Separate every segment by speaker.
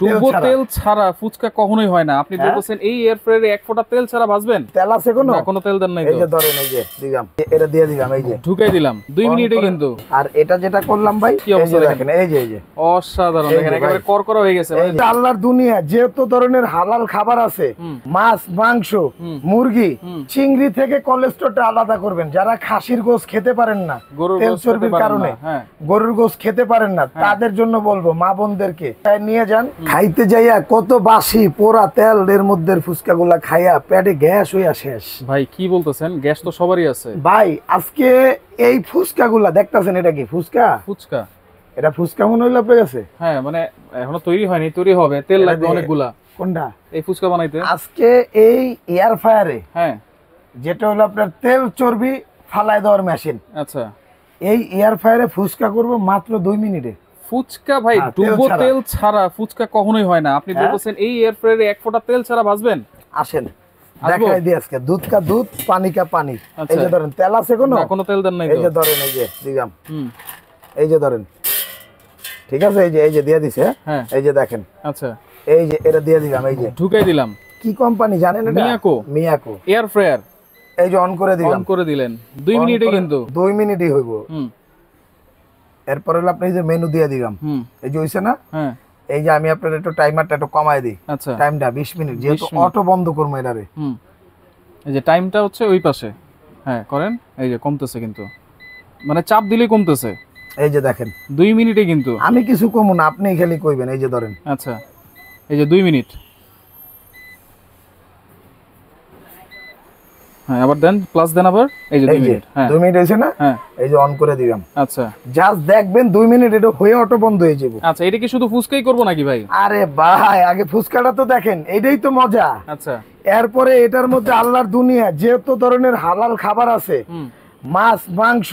Speaker 1: ডুবো তেল ছাড়া ফুচকা কখনোই হয় না। আপনি বলতেছেন এই এয়ার ফ্রায়ারে এক ফোঁটা তেল ছাড়া ভাজবেন?
Speaker 2: তেল আছে কোনো?
Speaker 1: না, কোনো তেল দেন নাই।
Speaker 2: এই যে ধরেন, এই যে দিলাম, এটা দিয়ে দিলাম, এই যে
Speaker 1: ঢুকাই দিলাম 2 মিনিটে কিন্তু।
Speaker 2: আর এটা যেটা করলাম ভাই,
Speaker 1: কি অবস্থা দেখেন,
Speaker 2: এই যে
Speaker 1: অসাধারণ। দেখেন একেবারে করকরা হয়ে গেছে।
Speaker 2: এটা আল্লাহর দুনিয়া, যত ধরনের হালাল খাবার আছে, মাছ, মাংস, মুরগি, চিংড়ি থেকে কোলেস্টেরলটা আলাদা করবেন। যারা খাসির গোশত খেতে পারেন না তেল চর্বির কারণে, গরুর গোশত খেতে পারেন না, তাদের জন্য বলবো মা বোনদেরকে নিয়ে যান। খাইতে যাইয়া কত বাসি পোড়া তেল এর মধ্যে ফুচকা গুলা খাইয়া পেটে গ্যাস হইয়া শেষ।
Speaker 1: ভাই কি বলতেছেন? গ্যাস তো সবারই আছে
Speaker 2: ভাই। আজকে এই ফুচকা গুলা দেখতেছেন, এটা কি ফুচকা?
Speaker 1: ফুচকা
Speaker 2: এটা ফুচকা মনে হইলো আপনার কাছে?
Speaker 1: হ্যাঁ, মানে এখনো তৈরি হয়নি, তৈরি হবে, তেল লাগবে অনেকগুলা।
Speaker 2: কোনটা?
Speaker 1: এই ফুচকা বানাইতে
Speaker 2: আজকে এই এয়ার ফায়ারে,
Speaker 1: হ্যাঁ,
Speaker 2: যেটা হলো আপনার তেল চর্বি ফালাই দেওয়ার মেশিন।
Speaker 1: আচ্ছা,
Speaker 2: এই এয়ার ফায়ারে ফুচকা করব মাত্র 2 মিনিটে।
Speaker 1: ফুচকা ভাই ডুবো তেল ছাড়া ফুচকা কখনোই হয় না। আপনি বলতেছেন এই এয়ার ফ্রায়ারে এক ফোঁটা তেল ছাড়া ভাজবেন?
Speaker 2: আসেন দেখাই দিই আজকে। দুধ কা দুধ, পানি কা পানি। এই যে ধরেন, তেল আছে কোনো?
Speaker 1: না, কোনো তেল দেন নাই।
Speaker 2: এই যে ধরেন, এই যে দিলাম, এই যে ধরেন, ঠিক আছে, এই যে দিয়ে দিছে।
Speaker 1: হ্যাঁ,
Speaker 2: এই যে দেখেন,
Speaker 1: আচ্ছা,
Speaker 2: এই যে এটা দিয়ে দিলাম, এই যে
Speaker 1: ঢুকাই দিলাম।
Speaker 2: কি কোম্পানি জানেন এটা? Miyako
Speaker 1: air fryer.
Speaker 2: এই যে অন করে দিলাম,
Speaker 1: অন করে দিলেন 2 মিনিটে কিন্তু।
Speaker 2: 2 মিনিটই হইব। এরপর হলো আপনি এই যে মেনু দিয়ে দিলাম, এই যে হইছে না?
Speaker 1: হ্যাঁ,
Speaker 2: এই যে আমি আপনার একটু টাইমারটা একটু কমায় দিই।
Speaker 1: আচ্ছা,
Speaker 2: টাইমটা 20 মিনিট, যেহেতু অটো বন্ধ করবো এটারে।
Speaker 1: এই যে টাইমটা হচ্ছে ওই পাশে, হ্যাঁ করেন। এই যে কমতেছে কিন্তু, মানে চাপ দিলেই কমতেছে।
Speaker 2: এই যে দেখেন
Speaker 1: 2 মিনিটে কিন্তু।
Speaker 2: আমি কিছু কমু না, আপনি খালি কইবেন। এই যে ধরেন,
Speaker 1: আচ্ছা, এই যে 2 মিনিট। হ্যাঁ, আবার দেন, প্লাস দেন আবার। এই যে 2 মিনিট। হ্যাঁ,
Speaker 2: 2 মিনিট হইছে না?
Speaker 1: হ্যাঁ,
Speaker 2: এই যে অন করে দিলাম।
Speaker 1: আচ্ছা,
Speaker 2: জাস্ট দেখবেন 2 মিনিট এটা হয়ে অটো বন্ধ হয়ে যাবে।
Speaker 1: আচ্ছা, এটা কি শুধু ফুচকাই করব নাকি ভাই?
Speaker 2: আরে ভাই, আগে ফুচকাটা তো দেখেন, এটাই তো মজা।
Speaker 1: আচ্ছা,
Speaker 2: এরপরে এটার মধ্যে আল্লাহর দুনিয়া, যত ধরনের হালাল খাবার আছে, মাছ, মাংস,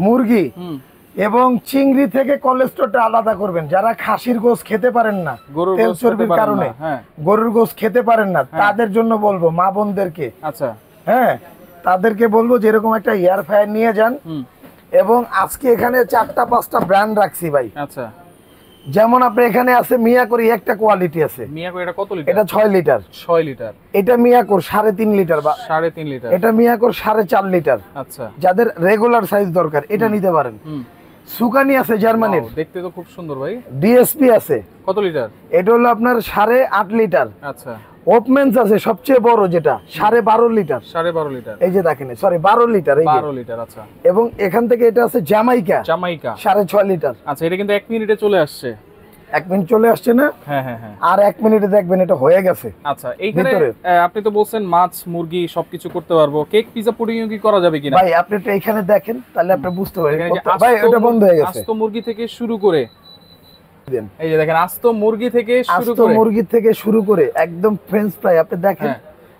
Speaker 2: মুরগি এবং চিংড়ি থেকে কোলেস্টেরলটা আলাদা করবেন। যারা খাসির গোশত খেতে পারেন না তেল চর্বির কারণে, গরুর গোশত খেতে পারেন না, তাদের জন্য বলবো মা বোনদেরকে,
Speaker 1: আচ্ছা,
Speaker 2: হ্যাঁ, তাদেরকে বলবো যে এরকম একটা এয়ার ফ্রায়ার নিয়ে যান। এবং আজকে এখানে 4টা-5টা ব্র্যান্ড রাখছি ভাই।
Speaker 1: আচ্ছা,
Speaker 2: যেমন আপনি এখানে আছে মিয়াকোর, একটা কোয়ালিটি আছে।
Speaker 1: মিয়াকোর এটা কত লিটার?
Speaker 2: এটা 6 লিটার।
Speaker 1: 6 লিটার।
Speaker 2: এটা মিয়াকোর 3.5 লিটার বা
Speaker 1: 3.5 লিটার।
Speaker 2: এটা মিয়াকোর 4.5 লিটার।
Speaker 1: আচ্ছা,
Speaker 2: যাদের রেগুলার সাইজ দরকার এটা নিতে পারেন। সুকানি আছে জার্মানির,
Speaker 1: দেখতে তো খুব সুন্দর ভাই।
Speaker 2: ডিএসপি আছে।
Speaker 1: কত লিটার?
Speaker 2: এটা হলো আপনার 8.5 লিটার।
Speaker 1: আচ্ছা,
Speaker 2: ওপমেন্স আছে সবচেয়ে বড়, যেটা 12.5 লিটার।
Speaker 1: 12.5 লিটার।
Speaker 2: এই যে দেখেন, সরি 12 লিটার। এই
Speaker 1: 12 লিটার। আচ্ছা,
Speaker 2: এবং এখান থেকে এটা আছে জামাইকা 6.5 লিটার।
Speaker 1: আচ্ছা, এটা কিন্তু 1 মিনিটে চলে আসছে।
Speaker 2: 1 মিনিট চলে আসছে না?
Speaker 1: হ্যাঁ হ্যাঁ হ্যাঁ।
Speaker 2: আর 1 মিনিটে দেখবেন এটা হয়ে গেছে।
Speaker 1: আচ্ছা, এইখানে আপনি তো বলছেন মাছ, মুরগি সবকিছু করতে পারবো। কেক, পিজা, পুডিং কি করা যাবে কিনা?
Speaker 2: ভাই আপনি তো এখানে দেখেন, তাহলে আপনি বুঝতে পারবেন। ভাই এটা বন্ধ হয়ে গেছে।
Speaker 1: আস্ত মুরগি থেকে শুরু করে, এই যে দেখেন, আস্ত মুরগি থেকে
Speaker 2: শুরু করে একদম ফ্রেঞ্চ ফ্রাই আপনি দেখেন।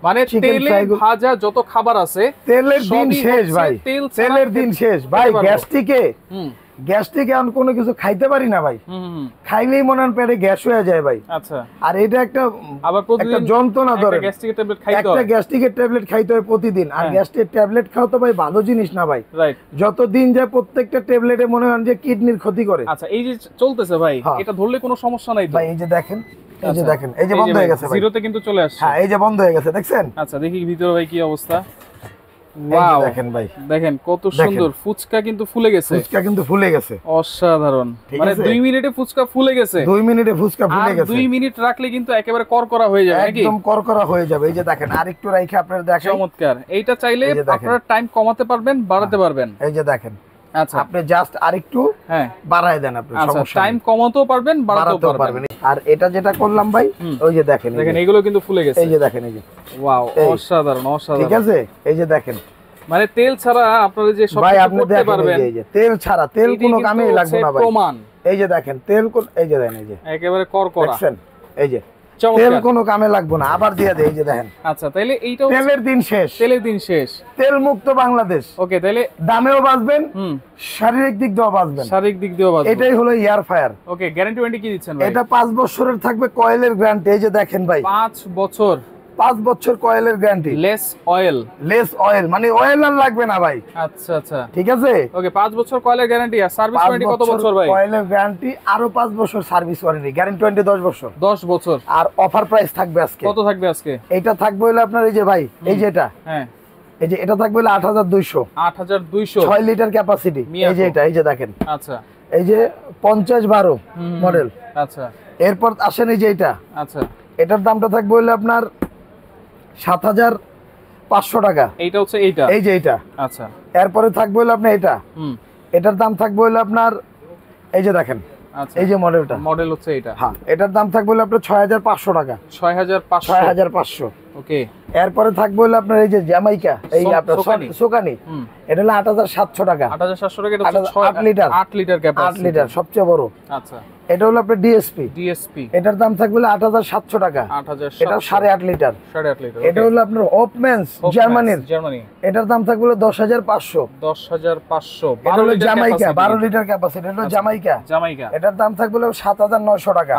Speaker 1: মানে তেলে ভাজা যত খাবার আছে,
Speaker 2: তেলের দিন শেষ ভাই, তেলের দিন শেষ ভাই। গ্যাস্ট্রিকে আমি কোনো কিছু খাইতে পারি না ভাই, খাইলেই মনে হয় পেটে গ্যাস হয়ে যায় ভাই।
Speaker 1: আচ্ছা,
Speaker 2: আর এটা একটা যন্ত্রণা ধরে, একটা গ্যাস্ট্রিকের ট্যাবলেট খাইতে হয় প্রতিদিন। আর গ্যাস্ট্রিকের ট্যাবলেট খাওয়া তো ভাই ভালো জিনিস না ভাই। যত দিন যায় প্রত্যেকটা ট্যাবলেটে মনে হয় যে কিডনির ক্ষতি করে।
Speaker 1: আচ্ছা, এই যে চলতেছে ভাই, এটা ধরলে কোনো সমস্যা নাই তো
Speaker 2: ভাই? এই যে দেখেন, এই যে দেখেন, এই যে বন্ধ হয়ে গেছে ভাই,
Speaker 1: জিরোতে কিন্তু চলে আসছে।
Speaker 2: হ্যাঁ, এই যে বন্ধ হয়ে গেছে, দেখছেন?
Speaker 1: আচ্ছা, দেখি ভিতরে ভাই কি অবস্থা। ওয়াও,
Speaker 2: দেখেন ভাই,
Speaker 1: দেখেন কত সুন্দর। ফুচকা কিন্তু ফুলে গেছে, অসাধারণ। মানে 2 মিনিটে ফুচকা ফুলে গেছে।
Speaker 2: 2 মিনিটে ফুচকা ফুলে গেছে।
Speaker 1: 2 মিনিট রাখলে কিন্তু একেবারে করকরা হয়ে যাবে নাকি?
Speaker 2: একদম করকরা হয়ে যাবে। এই যে দেখেন, আরেকটু রাইখে আপনারা দেখেন।
Speaker 1: চমৎকার। এইটা চাইলে আপনারা টাইম কমাতে পারবেন, বাড়াতে পারবেন।
Speaker 2: এই যে দেখেন,
Speaker 1: আচ্ছা,
Speaker 2: আপনি জাস্ট আরেকটু বাড়ায় দেন, আপনি সমস্যা
Speaker 1: টাইম কমাতেও পারবেন, বাড়াতেও পারবেন।
Speaker 2: আর এটা যেটা করলাম ভাই, ওই যে দেখেন,
Speaker 1: দেখেন এগুলো কিন্তু ফুলে গেছে।
Speaker 2: এই যে দেখেন, এই যে
Speaker 1: ওয়াও, অসাধারণ অসাধারণ।
Speaker 2: ঠিক আছে, এই যে দেখেন,
Speaker 1: মানে তেল ছাড়া আপনারা যে সব কিছু করতে পারবেন।
Speaker 2: এই যে তেল ছাড়া, তেল কোনো কামেই লাগবে না ভাই। প্রমাণ, এই যে দেখেন তেল, এই যে দেখেন, এই যে
Speaker 1: একেবারে করকরা,
Speaker 2: দেখছেন? এই যে তেল কোনো কামে লাগবে না। আবার দিয়ে দেই, এই যে দেখেন।
Speaker 1: আচ্ছা, তাহলে এইটাও
Speaker 2: তেলের দিন শেষ, তেলের দিন শেষ। তেল মুক্ত বাংলাদেশ।
Speaker 1: ওকে, তাহলে
Speaker 2: দামেও বাঁচবেন, শারীরিক দিক দিয়েও বাঁচবেন,
Speaker 1: শারীরিক দিক দিয়েও বাঁচবেন।
Speaker 2: এটাই হলো এয়ার ফায়ার।
Speaker 1: ওকে, গ্যারান্টি ওয়ারেন্টি কি দিচ্ছেন ভাই?
Speaker 2: এটা 5 বছরের থাকবে কয়েলের গ্যারান্টি। এই যে দেখেন ভাই,
Speaker 1: 5 বছর
Speaker 2: 5 বছর কয়েলের guarantee.
Speaker 1: Less oil,
Speaker 2: less oil মানে অয়েল আর লাগবে না ভাই।
Speaker 1: আচ্ছা আচ্ছা,
Speaker 2: ঠিক আছে।
Speaker 1: ওকে, 5 বছর কয়েলের গ্যারান্টি আর সার্ভিস ওয়ারেন্টি কত বছর ভাই?
Speaker 2: কয়েলের গ্যারান্টি আরো 5 বছর, সার্ভিস ওয়ারেন্টি গ্যারান্টি 10 বছর।
Speaker 1: 10 বছর।
Speaker 2: আর অফার প্রাইস থাকবে আজকে।
Speaker 1: কত থাকবে আজকে?
Speaker 2: এটা থাকবে হলো আপনার এই যে ভাই, এই যে এটা,
Speaker 1: হ্যাঁ
Speaker 2: এই যে এটা থাকবে হলো 8200,
Speaker 1: 8200,
Speaker 2: 6 লিটার ক্যাপাসিটি। এই যে এটা, এই যে দেখেন,
Speaker 1: আচ্ছা,
Speaker 2: এই যে 5012 মডেল।
Speaker 1: আচ্ছা,
Speaker 2: এরপর আসেন এই যে এটা,
Speaker 1: আচ্ছা,
Speaker 2: এটার দামটা থাকবে হলো আপনার 7500 টাকা।
Speaker 1: এইটা হচ্ছে এইটা,
Speaker 2: এই যে এটা,
Speaker 1: আচ্ছা।
Speaker 2: এরপরে থাকবে হলো আপনার এটা, এটার দাম থাকবে হলো আপনার এই যে দেখেন,
Speaker 1: আচ্ছা,
Speaker 2: এই যে মডেলটা,
Speaker 1: মডেল হচ্ছে এটা।
Speaker 2: হ্যাঁ, এটার দাম থাকবে হলো আপনার 6500 টাকা। 6500।
Speaker 1: ওকে।
Speaker 2: এরপরে থাকবে হলো আপনার এই যে জ্যামাইকা, এই আপনার সোকানি, এটা হলো 8700 টাকা।
Speaker 1: 8700 টাকা। এটা হচ্ছে
Speaker 2: 8 লিটার,
Speaker 1: 8 লিটার ক্যাপাসিটি,
Speaker 2: 8 লিটার সবচেয়ে বড়।
Speaker 1: আচ্ছা,
Speaker 2: এটা হলো আপনার ডিএসপি।
Speaker 1: ডিএসপি,
Speaker 2: এটার দাম থাকবে হলো 8700 টাকা।
Speaker 1: 8700,
Speaker 2: এটা 8.5 লিটার।
Speaker 1: 8.5 লিটার।
Speaker 2: এটা হলো আপনার ওপমেন্স জার্মানির,
Speaker 1: জার্মানি।
Speaker 2: এটার দাম থাকবে হলো 10500।
Speaker 1: 10500।
Speaker 2: এটা হলো জামাইকা, 12 লিটার ক্যাপাসিটি। এটা হলো জামাইকা।
Speaker 1: জামাইকা,
Speaker 2: এটার দাম থাকবে হলো 7900 টাকা।